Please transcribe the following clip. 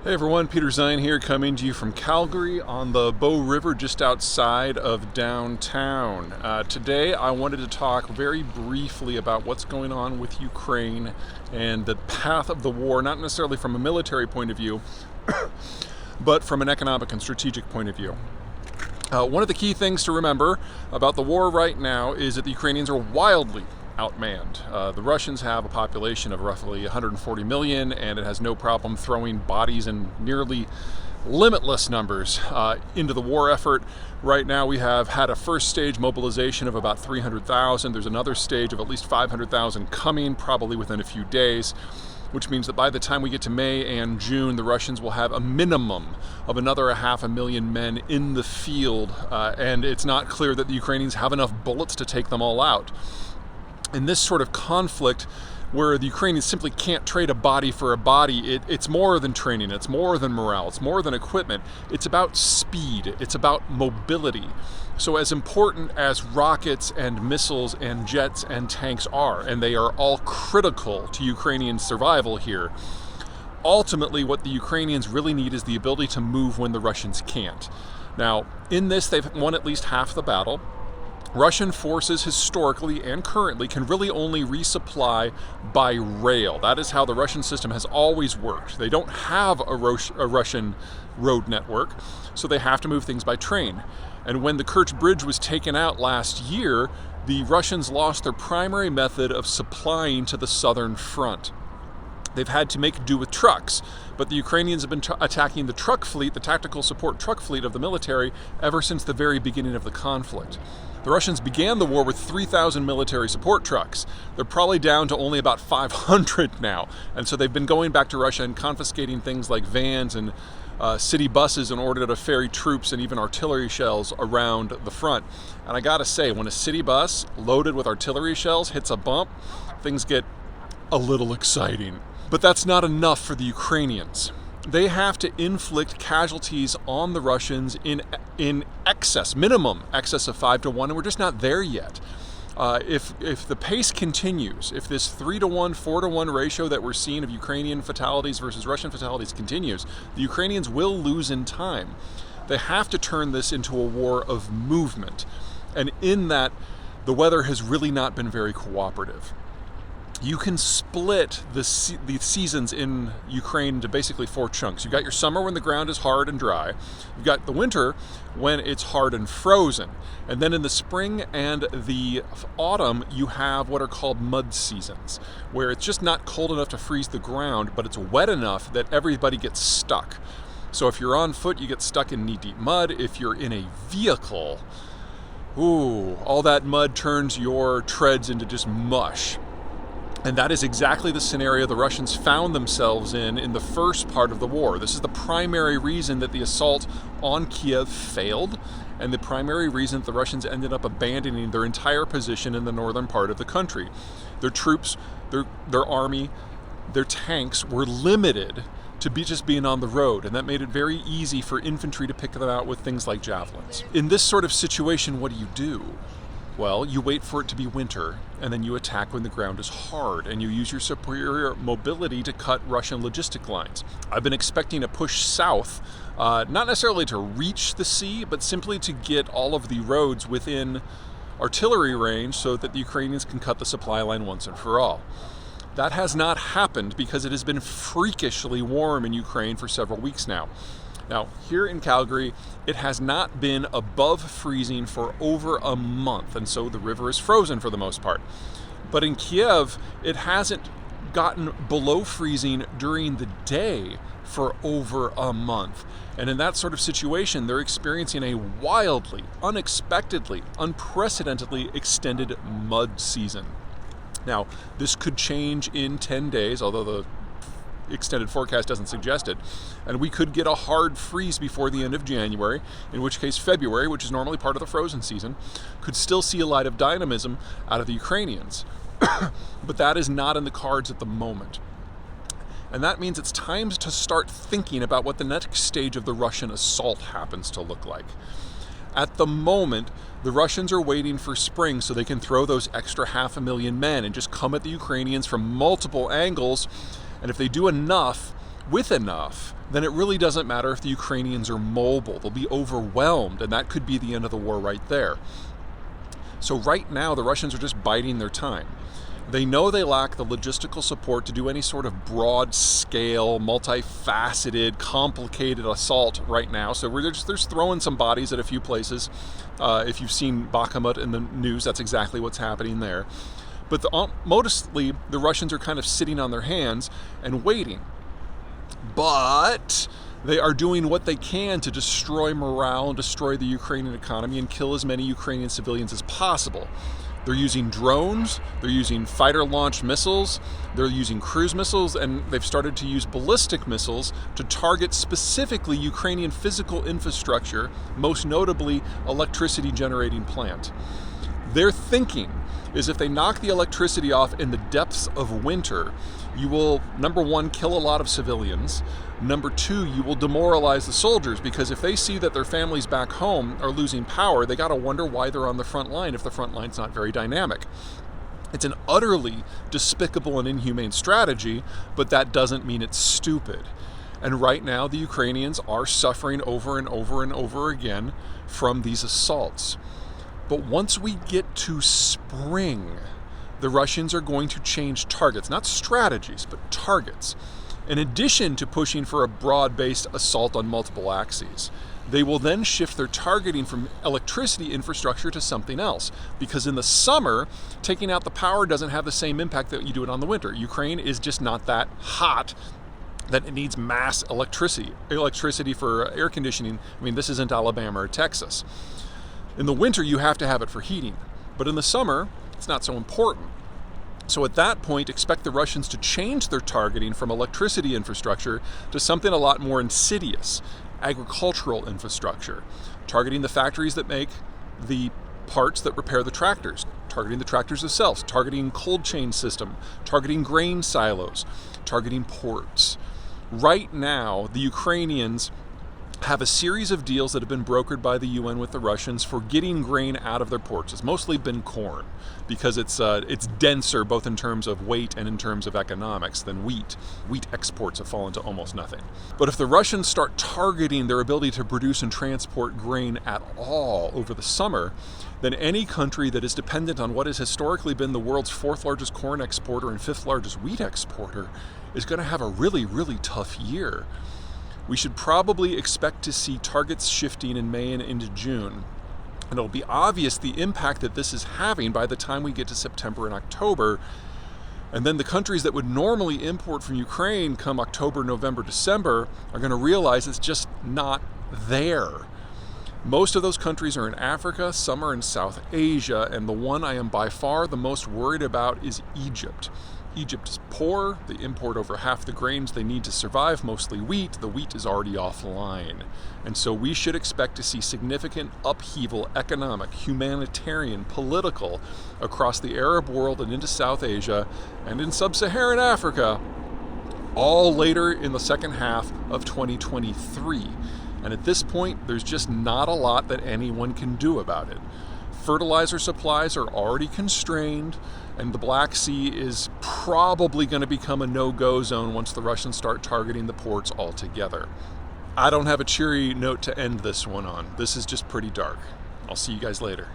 Hey everyone, Peter Zine here, coming to you from Calgary on the Bow River just outside of downtown. Today I wanted to talk very briefly about what's going on with Ukraine and the path of the war, not necessarily from a military point of view, but from an economic and strategic point of view. One of the key things to remember about the war right now is that the Ukrainians are wildly outmanned. The Russians have a population of roughly 140 million, and it has no problem throwing bodies in nearly limitless numbers into the war effort. Right now we have had a first stage mobilization of about 300,000. There's another stage of at least 500,000 coming, probably within a few days, which means that by the time we get to May and June, the Russians will have a minimum of another 500,000 men in the field, and it's not clear that the Ukrainians have enough bullets to take them all out. In this sort of conflict, where the Ukrainians simply can't trade a body for a body, it's more than training, it's more than morale, it's more than equipment. It's about speed, it's about mobility. So as important as rockets and missiles and jets and tanks are, and they are all critical to Ukrainian survival here, ultimately what the Ukrainians really need is the ability to move when the Russians can't. Now, in this, they've won at least half the battle. Russian forces historically and currently can really only resupply by rail. That is how the Russian system has always worked. They don't have a Russian road network, so they have to move things by train. And when the Kerch Bridge was taken out last year, the Russians lost their primary method of supplying to the southern front. They've had to make do with trucks, but the Ukrainians have been attacking the truck fleet, the tactical support truck fleet of the military, ever since the very beginning of the conflict. The Russians began the war with 3,000 military support trucks. They're probably down to only about 500 now, and so they've been going back to Russia and confiscating things like vans and city buses in order to ferry troops and even artillery shells around the front. And I gotta say, when a city bus loaded with artillery shells hits a bump, things get a little exciting. But that's not enough for the Ukrainians. They have to inflict casualties on the Russians in excess, minimum excess of 5-1, and we're just not there yet. If the pace continues, if this 3-1, 4-1 ratio that we're seeing of Ukrainian fatalities versus Russian fatalities continues, the Ukrainians will lose in time. They have to turn this into a war of movement, and in that, the weather has really not been very cooperative. You can split the seasons in Ukraine into basically 4 chunks. You've got your summer when the ground is hard and dry. You've got the winter when it's hard and frozen. And then in the spring and the autumn, you have what are called mud seasons, where it's just not cold enough to freeze the ground, but it's wet enough that everybody gets stuck. So if you're on foot, you get stuck in knee-deep mud. If you're in a vehicle, all that mud turns your treads into just mush. And that is exactly the scenario the Russians found themselves in the first part of the war. This is the primary reason that the assault on Kiev failed, and the primary reason that the Russians ended up abandoning their entire position in the northern part of the country. Their troops, their army, their tanks were limited to just being on the road, and that made it very easy for infantry to pick them out with things like javelins. In this sort of situation, what do? Well, you wait for it to be winter, and then you attack when the ground is hard, and you use your superior mobility to cut Russian logistic lines. I've been expecting a push south, not necessarily to reach the sea, but simply to get all of the roads within artillery range so that the Ukrainians can cut the supply line once and for all. That has not happened because it has been freakishly warm in Ukraine for several weeks now. Now, here in Calgary, it has not been above freezing for over a month, and so the river is frozen for the most part. But in Kiev, it hasn't gotten below freezing during the day for over a month. And in that sort of situation, they're experiencing a wildly, unexpectedly, unprecedentedly extended mud season. Now, this could change in 10 days, although the extended forecast doesn't suggest it, and we could get a hard freeze before the end of January, in which case February, which is normally part of the frozen season, could still see a light of dynamism out of the Ukrainians. But that is not in the cards at the moment. And that means it's time to start thinking about what the next stage of the Russian assault happens to look like. At the moment, the Russians are waiting for spring so they can throw those extra 500,000 men and just come at the Ukrainians from multiple angles. And if they do enough, with enough, then it really doesn't matter if the Ukrainians are mobile. They'll be overwhelmed, and that could be the end of the war right there. So right now, the Russians are just biding their time. They know they lack the logistical support to do any sort of broad-scale, multifaceted, complicated assault right now. So they're just throwing some bodies at a few places. If you've seen Bakhmut in the news, that's exactly what's happening there. But mostly, the Russians are kind of sitting on their hands and waiting. But they are doing what they can to destroy morale and destroy the Ukrainian economy and kill as many Ukrainian civilians as possible. They're using drones, they're using fighter-launched missiles, they're using cruise missiles, and they've started to use ballistic missiles to target specifically Ukrainian physical infrastructure, most notably electricity-generating plant. Their thinking is if they knock the electricity off in the depths of winter, you will, number one, kill a lot of civilians. Number two, you will demoralize the soldiers, because if they see that their families back home are losing power, they got to wonder why they're on the front line if the front line's not very dynamic. It's an utterly despicable and inhumane strategy, but that doesn't mean it's stupid. And right now, the Ukrainians are suffering over and over and over again from these assaults. But once we get to spring, the Russians are going to change targets, not strategies, but targets. In addition to pushing for a broad-based assault on multiple axes, they will then shift their targeting from electricity infrastructure to something else. Because in the summer, taking out the power doesn't have the same impact that you do it on the winter. Ukraine is just not that hot that it needs mass electricity for air conditioning. I mean, this isn't Alabama or Texas. In the winter, you have to have it for heating. But in the summer, it's not so important. So at that point, expect the Russians to change their targeting from electricity infrastructure to something a lot more insidious, agricultural infrastructure, targeting the factories that make the parts that repair the tractors, targeting the tractors themselves, targeting cold chain system, targeting grain silos, targeting ports. Right now, the Ukrainians have a series of deals that have been brokered by the UN with the Russians for getting grain out of their ports. It's mostly been corn, because it's denser both in terms of weight and in terms of economics than wheat. Wheat exports have fallen to almost nothing. But if the Russians start targeting their ability to produce and transport grain at all over the summer, then any country that is dependent on what has historically been the world's fourth largest corn exporter and fifth largest wheat exporter is going to have a really, really tough year. We should probably expect to see targets shifting in May and into June. And it'll be obvious the impact that this is having by the time we get to September and October. And then the countries that would normally import from Ukraine come October, November, December are going to realize it's just not there. Most of those countries are in Africa, some are in South Asia, and the one I am by far the most worried about is Egypt. Egypt is poor, they import over half the grains they need to survive, mostly wheat. The wheat is already offline. And so we should expect to see significant upheaval, economic, humanitarian, political, across the Arab world and into South Asia and in sub-Saharan Africa, all later in the second half of 2023. And at this point, there's just not a lot that anyone can do about it. Fertilizer supplies are already constrained, and the Black Sea is probably going to become a no-go zone once the Russians start targeting the ports altogether. I don't have a cheery note to end this one on. This is just pretty dark. I'll see you guys later.